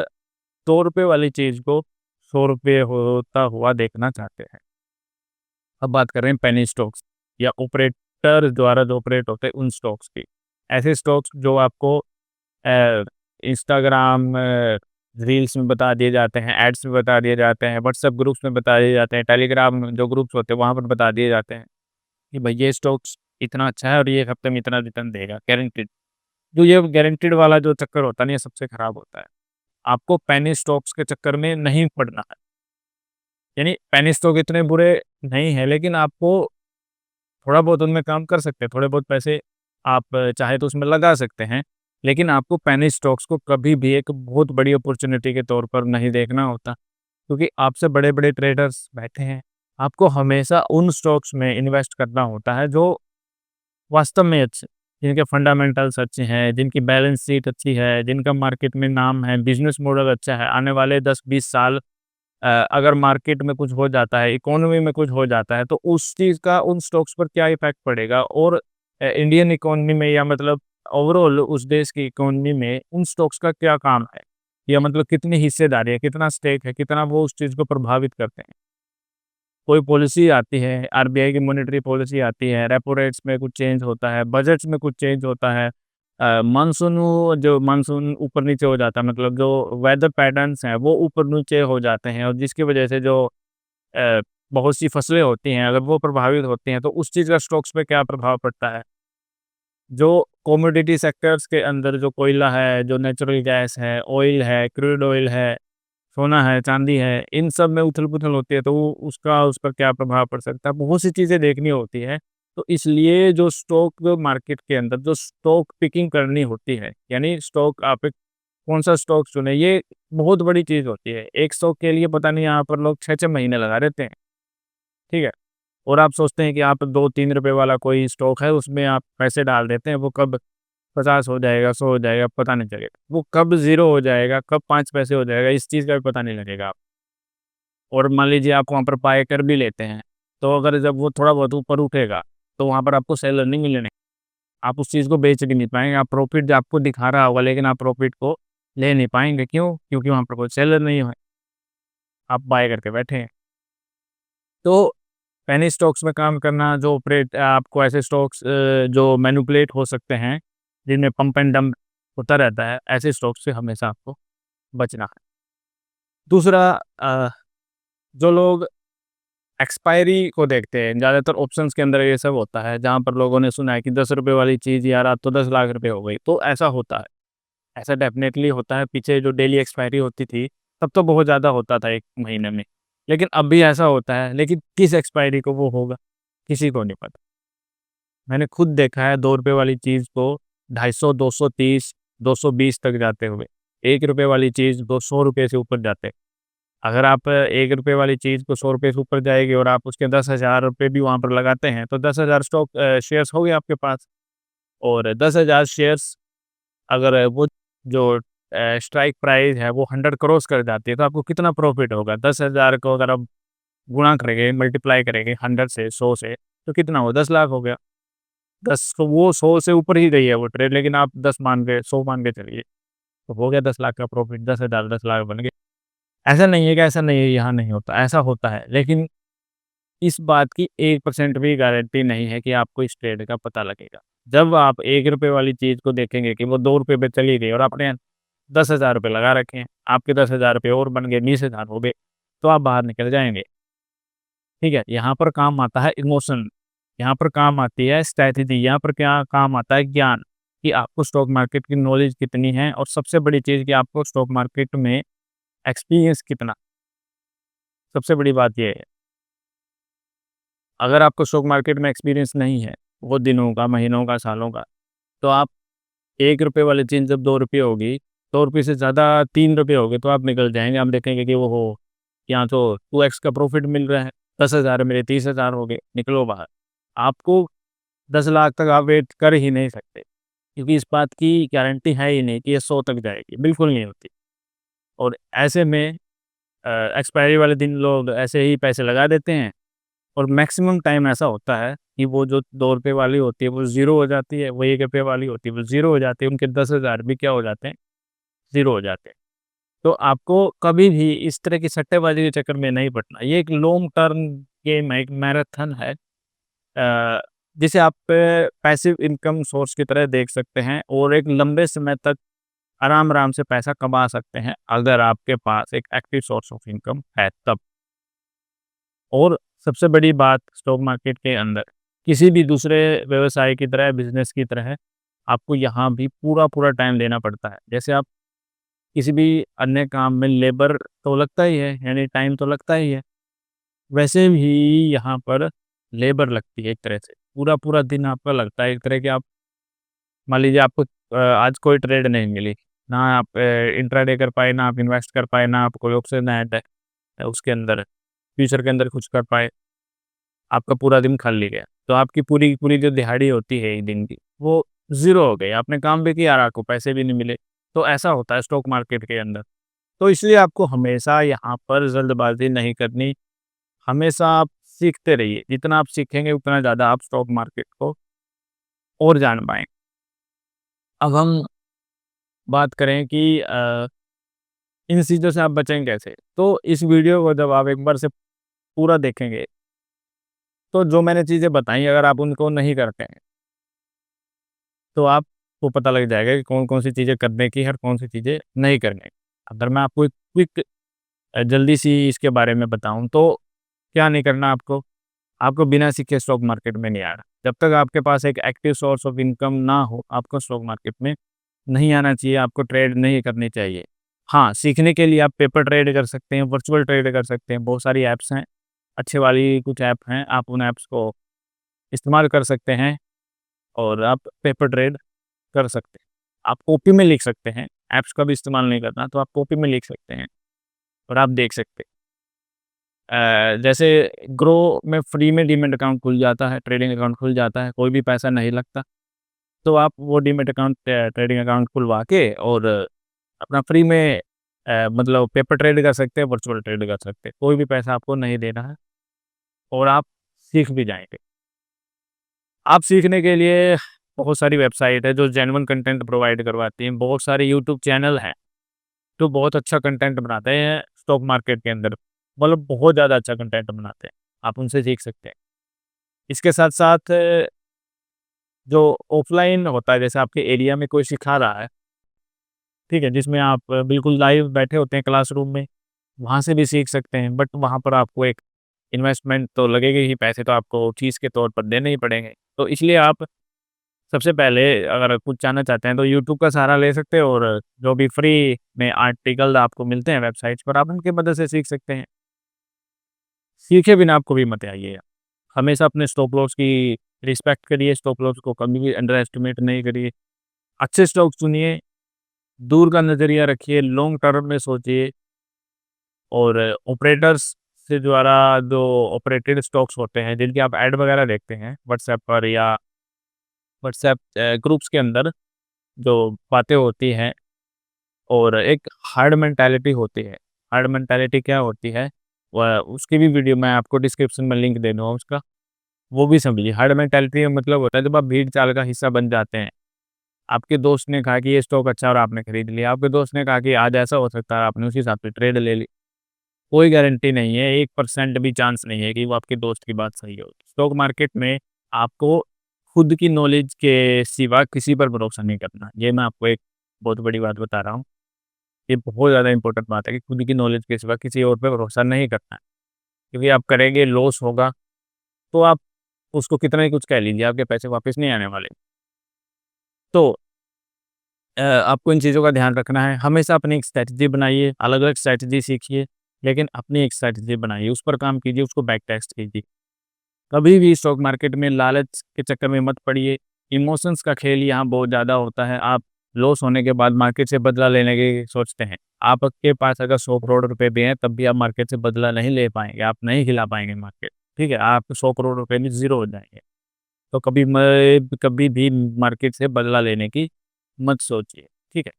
₹100 वाली चीज़ को ₹100 होता हुआ देखना चाहते हैं। अब बात कर रहे हैं पेनी स्टॉक्स या ऑपरेटर द्वारा जो ऑपरेट होते हैं उन स्टॉक्स की। ऐसे स्टॉक्स जो आपको इंस्टाग्राम रील्स में बता दिए जाते हैं, एड्स में बता दिए जाते हैं, व्हाट्सएप ग्रुप्स में बता दिए जाते हैं, टेलीग्राम जो ग्रुप्स होते हैं वहाँ पर बता दिए जाते हैं कि भाई ये स्टॉक्स इतना अच्छा है और ये हफ्ते में इतना रिटर्न देगा गारंटीड। जो ये गारंटीड वाला जो चक्कर होता है ना, ये सबसे खराब होता है। आपको पेनी स्टॉक्स के चक्कर में नहीं पड़ना है। यानी पेनी स्टॉक इतने बुरे नहीं है, लेकिन आपको थोड़ा बहुत उनमें काम कर सकते हैं, थोड़े बहुत पैसे आप चाहे तो उसमें लगा सकते हैं, लेकिन आपको पेनी स्टॉक्स को कभी भी एक बहुत बड़ी अपॉर्च्युनिटी के तौर पर नहीं देखना होता, क्योंकि आपसे बड़े-बड़े ट्रेडर्स बैठे हैं। आपको हमेशा उन स्टॉक्स में इन्वेस्ट करना होता है जो वास्तव में अच्छे, जिनके फंडामेंटल्स अच्छे हैं, जिनकी बैलेंस शीट अच्छी है, जिनका मार्केट में नाम है, बिज़नेस मॉडल अच्छा है। आने वाले 10-20 साल अगर मार्केट में कुछ हो जाता है, इकोनॉमी में कुछ हो जाता है, तो उस चीज़ का उन स्टॉक्स पर क्या इफ़ेक्ट पड़ेगा और इंडियन इकोनॉमी में या मतलब ओवरऑल उस देश की इकोनॉमी में उन स्टॉक्स का क्या काम है? या मतलब कितनी हिस्सेदारी है, कितना स्टेक है, कितना वो उस चीज़ को प्रभावित करते हैं। कोई पॉलिसी आती है, आरबीआई की मॉनेटरी पॉलिसी आती है, रेपो रेट्स में कुछ चेंज होता है, बजट्स में कुछ चेंज होता है। मानसून ऊपर-नीचे हो जाता है, मतलब जो वेदर पैटर्न्स हैं, वो ऊपर-नीचे हो जाते हैं और जिसकी वजह से जो अ, बहुत सी फसलें होती हैं, अगर वो प्रभावित होती हैं, तो उस चीज़ का स्टॉक्स पे क्या प्रभाव पड़ता है। जो कमोडिटी सेक्टर्स के अंदर जो कोयला है, जो नेचुरल गैस है, ऑयल है, क्रूड ऑयल है, सोना है, चाँदी है, इन सब में उथल-पुथल होती है, तो वो उसका उस पर क्या प्रभाव पड़ सकता है, बहुत सी चीज़ें देखनी होती हैं। तो इसलिए जो स्टॉक मार्केट के अंदर जो स्टॉक पिकिंग करनी होती है, यानी स्टॉक आप कौन-सा स्टॉक चुनें, ये बहुत बड़ी चीज़ होती है। एक स्टॉक के लिए पता नहीं यहाँ पर लोग 6-6 महीने लगा देते हैं, ठीक है? और आप सोचते हैं कि आप ₹2-3 वाला कोई स्टॉक है, उसमें आप पैसे डाल देते हैं, वो कब 50 हो जाएगा, 100 हो जाएगा, पता नहीं चलेगा। वो कब 0 हो जाएगा, कब 5 पैसे हो जाएगा, इस चीज़ का भी पता नहीं लगेगा आप। और मान लीजिए आप वहाँ पर बाय कर भी लेते हैं, तो अगर जब वो थोड़ा बहुत ऊपर उठेगा, तो वहाँ पर आपको सेल अर्निंग मिलने, आप उस चीज़ को बेच भी नहीं पाएँगे। आप प्रॉफ़िट आपको दिखा रहा होगा, लेकिन आप प्रॉफ़िट को ले नहीं पाएँगे। क्यों? क्योंकि वहाँ पर कोई सेलर नहीं है, आप बाय करके बैठे हैं। तो पेनी स्टॉक्स में काम करना, जो ऑपरेट आपको ऐसे स्टॉक्स जो मैनिपुलेट हो सकते हैं, जिनमें पंप एंड डंप होता रहता है, ऐसे स्टॉक्स से हमेशा आपको बचना है। दूसरा जो लोग एक्सपायरी को देखते हैं, ज़्यादातर ऑप्शंस के अंदर ये सब होता है, जहाँ पर लोगों ने सुना है कि ₹10 वाली चीज़ यार आज तो 10 लाख रुपए हो गई, तो ऐसा होता है। ऐसा डेफ़िनेटली होता है, पीछे जो डेली एक्सपायरी होती थी, तब तो बहुत ज़्यादा होता था 1 महीने में। लेकिन अब भी ऐसा होता है, लेकिन किस एक्सपायरी को वो होगा, किसी को नहीं पता। मैंने खुद देखा है ₹2 वाली चीज़ को 250, 230, 220 तक जाते हुए। ₹1 वाली चीज़ को ₹100 से ऊपर जाते। अगर आप ₹1 वाली चीज़ को ₹100 से ऊपर जाएगी और आप उसके ₹10,000 भी वहाँ पर लगाते हैं, तो 10,000 शेयर्स हो गए आपके पास। और 10,000 शेयर्स अगर वो जो स्ट्राइक प्राइस है वो 100 क्रॉस कर जाती है, तो आपको कितना प्रॉफ़िट होगा? 10,000 को अगर आप गुणा करेंगे, मल्टीप्लाई करेंगे 100 से, 100 से, तो कितना हुआ? 10 लाख हो गया। 10 तो वो 100 से ऊपर ही गई है वो ट्रेड, लेकिन आप 10 मान के 100 मान के चलिए, तो हो गया 10 लाख का प्रॉफ़िट, 10,000 10 लाख बन गए। ऐसा नहीं है कि ऐसा नहीं है, यहाँ नहीं होता, ऐसा होता है। लेकिन इस बात की 1% भी गारंटी नहीं है कि आपको इस ट्रेड का पता लगेगा। जब आप ₹1 वाली चीज़ को देखेंगे कि वो ₹2 पे चली गई और आपने ₹10,000 लगा रखे हैं, आपके ₹10,000 और बन गए, 20,000 हो गए, तो आप बाहर निकल जाएँगे। ठीक है? यहाँ पर काम आता है इमोशन, यहाँ पर काम आती है स्ट्रैटेजी, यहाँ पर क्या काम आता है ज्ञान, कि आपको स्टॉक मार्केट की नॉलेज कितनी है और सबसे बड़ी चीज़ कि आपको स्टॉक मार्केट में एक्सपीरियंस कितना, सबसे बड़ी बात ये है। अगर आपको स्टॉक मार्केट में एक्सपीरियंस नहीं है, वो दिनों का, महीनों का, सालों का, तो आप ₹1 वाली चीज़ जब ₹2 होगी, ₹2 से ज़्यादा ₹3 हो गए, तो आप निकल जाएँगे। आप देखेंगे कि ओहो! यहाँ तो 2x का प्रॉफ़िट मिल रहा है, 10,000 मेरे 30,000 हो गए, निकलो बाहर। आपको 10 लाख तक आप वेट कर ही नहीं सकते, क्योंकि इस बात की गारंटी है ही नहीं कि ये 100 तक जाएगी, बिल्कुल नहीं होती। और ऐसे में एक्सपायरी वाले दिन लोग ऐसे ही पैसे लगा देते हैं और मैक्सिमम टाइम ऐसा होता है कि वो जो ₹2 वाली होती है वो ज़ीरो हो जाती है, वो ₹1 वाली होती है वो ज़ीरो हो जाती है, उनके 10,000 भी क्या हो जाते हैं, ज़ीरो हो जाते हैं। तो आपको कभी भी इस तरह की सट्टेबाज़ी के चक्कर में नहीं पड़ना। ये एक लॉन्ग टर्म गेम है, एक मैराथन है, जिसे आप पैसिव इनकम सोर्स की तरह देख सकते हैं और एक लंबे समय तक आराम-आराम से पैसा कमा सकते हैं, अगर आपके पास एक एक्टिव सोर्स ऑफ इनकम है तब। और सबसे बड़ी बात स्टॉक मार्केट के अंदर, किसी भी दूसरे व्यवसाय की तरह, बिज़नेस की तरह आपको यहाँ भी पूरा-पूरा टाइम देना पड़ता है। जैसे आप किसी भी अन्य काम में लेबर तो लगता ही है, यानी टाइम तो लगता ही है। वैसे ही यहाँ पर लेबर लगती है एक तरह से। पूरा-पूरा दिन आपका लगता है, एक तरह के आप मान लीजिए आपको आज कोई ट्रेड नहीं मिली, ना आप इंट्राडे कर पाए, ना आप इन्वेस्ट कर पाए, ना आप कोई ऑप्शन ऐड है उसके अंदर फ्यूचर के अंदर कुछ कर पाए, आपका पूरा दिन खाली गया। तो आपकी पूरी की पूरी जो दिहाड़ी होती है 1 दिन की, वो ज़ीरो हो गई। आपने काम भी किया और आपको पैसे भी नहीं मिले। तो ऐसा होता है स्टॉक मार्केट के अंदर। तो इसलिए आपको हमेशा यहाँ पर जल्दबाज़ी नहीं करनी, हमेशा आप सीखते रहिए। जितना आप सीखेंगे उतना ज़्यादा आप स्टॉक मार्केट को और जान पाएँगे। अब हम बात करें कि इन चीज़ों से आप बचें कैसे? तो इस वीडियो को जब आप एक बार से पूरा देखेंगे, तो जो मैंने चीज़ें बताई अगर आप उनको नहीं करते हैं, तो आपको पता लग जाएगा कि कौन-कौन सी चीज़ें करने की है और कौन-सी चीज़ें नहीं करने की। अगर मैं आपको एक क्विक जल्दी-सी इसके बारे में बताऊँ तो क्या नहीं करना आपको? आपको बिना सीखे स्टॉक मार्केट में नहीं आना। जब तक आपके पास एक एक्टिव सोर्स ऑफ इनकम ना हो, आपको स्टॉक मार्केट में नहीं आना चाहिए, आपको ट्रेड नहीं करनी चाहिए। हाँ, सीखने के लिए आप पेपर ट्रेड कर सकते हैं, वर्चुअल ट्रेड कर सकते हैं, बहुत सारी ऐप्स हैं, अच्छे वाली कुछ ऐप हैं, आप उन ऐप्स को इस्तेमाल कर सकते हैं और आप पेपर ट्रेड कर सकते हैं। आप कॉपी में लिख सकते हैं, ऐप्स का भी इस्तेमाल नहीं करना, तो आप कॉपी में लिख सकते हैं और आप देख सकते हैं। जैसे ग्रो में फ्री में डीमैट अकाउंट खुल जाता है, ट्रेडिंग अकाउंट खुल जाता है, कोई भी पैसा नहीं लगता। तो आप वो डीमैट अकाउंट ट्रेडिंग अकाउंट खुलवा के और अपना फ्री में मतलब पेपर ट्रेड कर सकते हैं, वर्चुअल ट्रेड कर सकते हैं। कोई भी पैसा आपको नहीं देना है और आप सीख भी जाएँगे। आप सीखने के लिए बहुत सारी वेबसाइट है जो जेन्युइन कंटेंट प्रोवाइड करवाती हैं, बहुत सारे यूट्यूब चैनल हैं, जो बहुत अच्छा कंटेंट बनाते हैं स्टॉक मार्केट के अंदर, मतलब बहुत ज़्यादा अच्छा कंटेंट बनाते हैं। आप उनसे सीख सकते हैं। इसके साथ-साथ जो ऑफ़लाइन होता है, जैसे आपके एरिया में कोई सिखा रहा है, ठीक है? जिसमें आप बिल्कुल लाइव बैठे होते हैं क्लासरूम में, वहाँ से भी सीख सकते हैं, बट वहाँ पर आपको एक इन्वेस्टमेंट तो लगेगी ही, पैसे तो आपको फ़ीस के तौर पर देने ही पड़ेंगे। तो इसलिए आप सबसे पहले अगर कुछ जानना चाहते हैं तो यूट्यूब का सहारा ले सकते हैं, और जो भी फ्री में आर्टिकल आपको मिलते हैं वेबसाइट्स पर, आप उनकी मदद से सीख सकते हैं। सीखे बिना आप कभी मत आइए। हमेशा अपने स्टॉप लॉस की रिस्पेक्ट करिए, स्टॉप लॉस को कभी भी अंडर एस्टिमेट नहीं करिए। अच्छे स्टॉक चुनिए, दूर का नज़रिया रखिए, लॉन्ग टर्म में सोचिए, और ऑपरेटर्स से द्वारा जो ऑपरेटेड स्टॉक्स होते हैं, जिनकी आप ऐड वगैरह देखते हैं व्हाट्सएप पर या व्हाट्सएप ग्रुप्स के अंदर जो बातें होती हैं, और एक हर्ड मेंटालिटी होती है। हर्ड मेंटालिटी क्या होती है? वह उसकी भी वीडियो मैं आपको डिस्क्रिप्शन में लिंक दे दूँगा उसका, वो भी समझिए। हर्ड मेंटालिटी का मतलब होता है जब आप भीड़-चाल का हिस्सा बन जाते हैं। आपके दोस्त ने कहा कि ये स्टॉक अच्छा है और आपने खरीद लिया। आपके दोस्त ने कहा कि आज ऐसा हो सकता है, आपने उसी हिसाब से ट्रेड ले ली। कोई गारंटी नहीं है, 1% भी चांस नहीं है कि वो आपके दोस्त की बात सही हो। स्टॉक मार्केट में आपको खुद की नॉलेज के सिवा किसी पर भरोसा नहीं करना। ये मैं आपको एक बहुत बड़ी बात बता रहा हूँ। ये बहुत ज़्यादा इम्पोर्टेंट बात है कि खुद की नॉलेज के सिवा किसी और पे भरोसा नहीं करना है। क्योंकि आप करेंगे, लॉस होगा, तो आप उसको कितना ही कुछ कह लीजिए, आपके पैसे वापस नहीं आने वाले। तो आपको इन चीज़ों का ध्यान रखना है। हमेशा अपनी एक स्ट्रैटेजी बनाइए, अलग-अलग स्ट्रैटेजी सीखिए, लेकिन अपनी एक स्ट्रैटेजी बनाइए, उस पर काम कीजिए, उसको बैक टेस्ट कीजिए। कभी भी स्टॉक मार्केट में लालच के चक्कर में मत पड़िए। इमोशंस का खेल यहाँ बहुत ज़्यादा होता है। आप लॉस होने के बाद मार्केट से बदला लेने की सोचते हैं। आपके पास अगर 100 करोड़ रुपए भी हैं, तब भी आप मार्केट से बदला नहीं ले पाएँगे, आप नहीं हिला पाएँगे मार्केट, ठीक है? आप 100 करोड़ रुपए में ज़ीरो हो जाएँगे। तो कभी भी मार्केट से बदला लेने की मत सोचिए, ठीक है?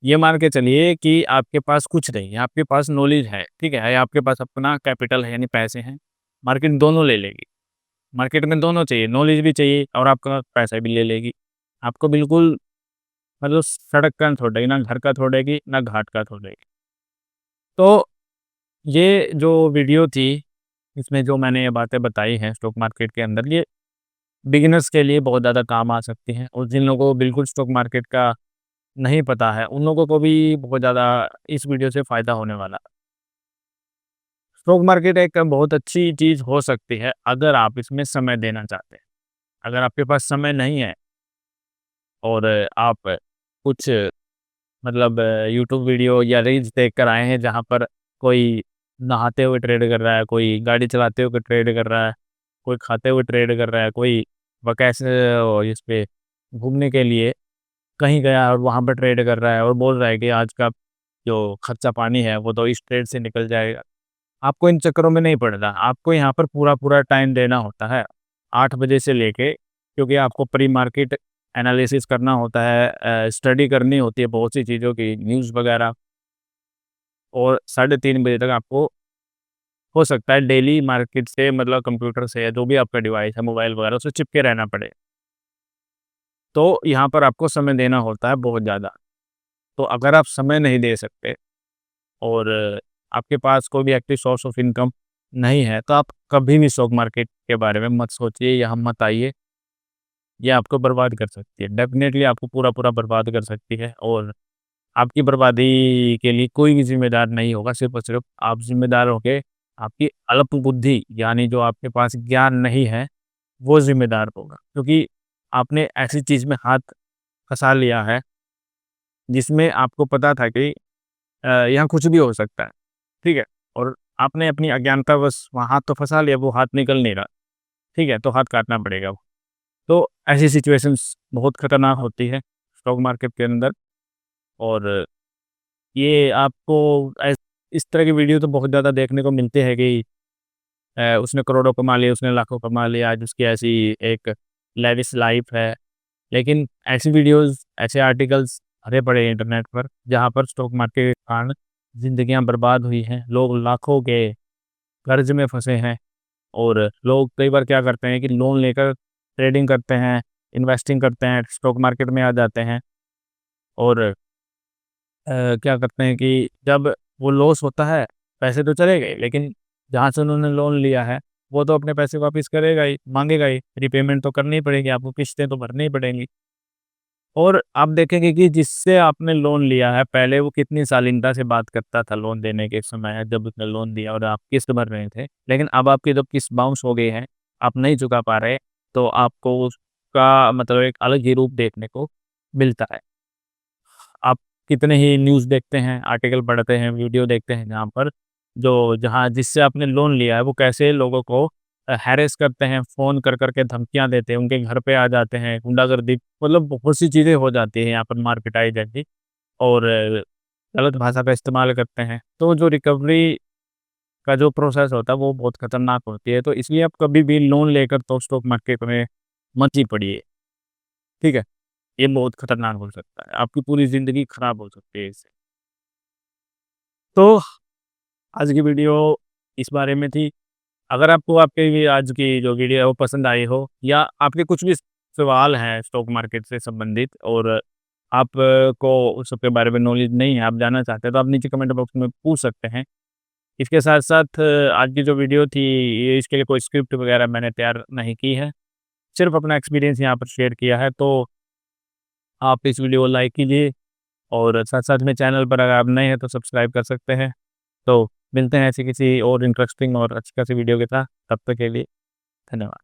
ये मान के चलिए कि आपके पास कुछ नहीं है, आपके पास नॉलेज है, ठीक है? या आपके पास अपना कैपिटल है, यानी पैसे हैं, मार्केट दोनों ले लेगी। मार्केट में दोनों चाहिए, नॉलेज भी चाहिए और आपका पैसा भी ले लेगी। आपको बिल्कुल मतलब सड़क का छोड़ेगी, ना घर का छोड़ेगी, ना घाट का छोड़ेगी। तो ये जो वीडियो थी, इसमें जो मैंने ये बातें बताई हैं स्टॉक मार्केट के अंदर, ये बिगिनर्स के लिए बहुत ज़्यादा काम आ सकती हैं, और जिन लोगों को बिल्कुल स्टॉक मार्केट का नहीं पता है, उन लोगों को भी बहुत ज़्यादा इस वीडियो से फ़ायदा होने वाला है। स्टॉक मार्केट एक बहुत अच्छी चीज़ हो सकती है, अगर आप इसमें समय देना चाहते हैं। अगर आपके पास समय नहीं है और आप कुछ मतलब यूट्यूब वीडियो या रील्स देख कर आए हैं जहाँ पर कोई नहाते हुए ट्रेड कर रहा है, कोई गाड़ी चलाते हुए ट्रेड कर रहा है, कोई खाते हुए ट्रेड कर रहा है, कोई इस पे घूमने के लिए कहीं गया और वहाँ पर ट्रेड कर रहा है और बोल रहा है कि आज का जो खर्चा पानी है वो तो इस ट्रेड से निकल जाएगा। आपको इन चक्करों में नहीं पड़ना, आपको यहाँ पर पूरा-पूरा टाइम देना होता है, 8 बजे से लेके, क्योंकि आपको प्री मार्केट एनालिसिस करना होता है, स्टडी करनी होती है बहुत सी चीज़ों की, न्यूज़ वगैरह, और साढ़े 3 बजे तक आपको हो सकता है डेली मार्केट से मतलब कंप्यूटर से या जो भी आपका डिवाइस है, मोबाइल वगैरह, उससे चिपके रहना पड़े। तो यहाँ पर आपको समय देना होता है बहुत ज़्यादा। तो अगर आप समय नहीं दे सकते और आपके पास कोई भी एक्टिव सोर्स ऑफ इनकम नहीं है, तो आप कभी भी स्टॉक मार्केट के बारे में मत सोचिए, यहाँ मत आइए। ये आपको बर्बाद कर सकती है, डेफ़िनेटली आपको पूरा-पूरा बर्बाद कर सकती है, और आपकी बर्बादी के लिए कोई भी ज़िम्मेदार नहीं होगा, सिर्फ़ और सिर्फ़ आप ज़िम्मेदार होंगे, आपकी अल्प बुद्धि, यानी जो आपके पास ज्ञान नहीं है, वो ज़िम्मेदार होगा। क्योंकि आपने ऐसी चीज़ में हाथ फँसा लिया है, जिसमें आपको पता था कि यहाँ कुछ भी हो सकता है, ठीक है? और आपने अपनी अज्ञानतावश वहाँ हाथ तो फँसा लिया, वो हाथ निकल नहीं रहा, ठीक है? तो हाथ काटना पड़ेगा। तो ऐसी सिचुएशंस बहुत खतरनाक होती है स्टॉक मार्केट के अंदर, और ये आपको इस तरह की वीडियो तो बहुत ज़्यादा देखने को मिलते हैं कि उसने करोड़ों कमा लिए, उसने लाखों कमा लिया, आज उसकी ऐसी एक लेविश लाइफ है। लेकिन ऐसी वीडियोस, ऐसे आर्टिकल्स भरे पड़े हैं इंटरनेट पर, जहाँ पर स्टॉक मार्केट के कारण ज़िंदगियाँ बर्बाद हुई हैं, लोग लाखों के कर्ज में फँसे हैं, और लोग कई बार क्या करते हैं कि लोन लेकर ट्रेडिंग करते हैं, इन्वेस्टिंग करते हैं, स्टॉक मार्केट में आ जाते हैं, और क्या करते हैं कि जब वो लॉस होता है, पैसे तो चले गए, लेकिन जहाँ से उन्होंने लोन लिया है, वो तो अपने पैसे वापस करेगा ही, माँगेगा ही, रिपेमेंट तो करनी ही पड़ेगी आपको, किश्तें तो भरनी ही पड़ेंगी। और आप देखेंगे कि जिससे आपने लोन लिया है, पहले वो कितनी शालीनता से बात करता था लोन देने के समय जब उसने लोन दिया और आप किस्त भर रहे थे। लेकिन अब आपकी जब किस्त बाउंस हो गई है, आप नहीं चुका पा रहे, तो आपको उसका मतलब एक अलग ही रूप देखने को मिलता है। आप कितने ही न्यूज़ देखते हैं, आर्टिकल पढ़ते हैं, वीडियो देखते हैं जहाँ पर जहाँ जिससे आपने लोन लिया है वो कैसे लोगों को हैरेस करते हैं, फ़ोन कर के धमकियाँ देते हैं, उनके घर पे आ जाते हैं, गुंडागर्दी मतलब बहुत सी चीज़ें हो जाती हैं यहाँ पर मार-पिटाई जैसी और गलत भाषा का इस्तेमाल करते हैं। तो जो रिकवरी का जो प्रोसेस होता है वो बहुत खतरनाक होती है। तो इसलिए आप कभी भी लोन लेकर तो स्टॉक मार्केट में मत ही पड़िए, ठीक है? ये बहुत खतरनाक हो सकता है। आपकी पूरी ज़िंदगी खराब हो सकती है इससे। तो आज की वीडियो इस बारे में थी। अगर आपको आपके ये आज की जो वीडियो है वो पसंद आई हो या आपके कुछ भी सवाल हैं स्टॉक मार्केट से संबंधित और आप को उस सब के बारे में नॉलेज नहीं है, आप जानना चाहते हैं तो आप नीचे कमेंट बॉक्स में पूछ सकते हैं। इसके साथ-साथ आज की जो वीडियो थी ये इसके लिए कोई स्क्रिप्ट वगैरह मैंने तैयार नहीं की है। सिर्फ़ अपना एक्सपीरियंस यहाँ पर शेयर किया है तो आप इस वीडियो को लाइक कीजिए और साथ-साथ में चैनल पर अगर आप नए हैं तो सब्सक्राइब कर सकते हैं। तो मिलते हैं ऐसी किसी और इंटरेस्टिंग और अच्छी खासी वीडियो के साथ, तब तक के लिए धन्यवाद।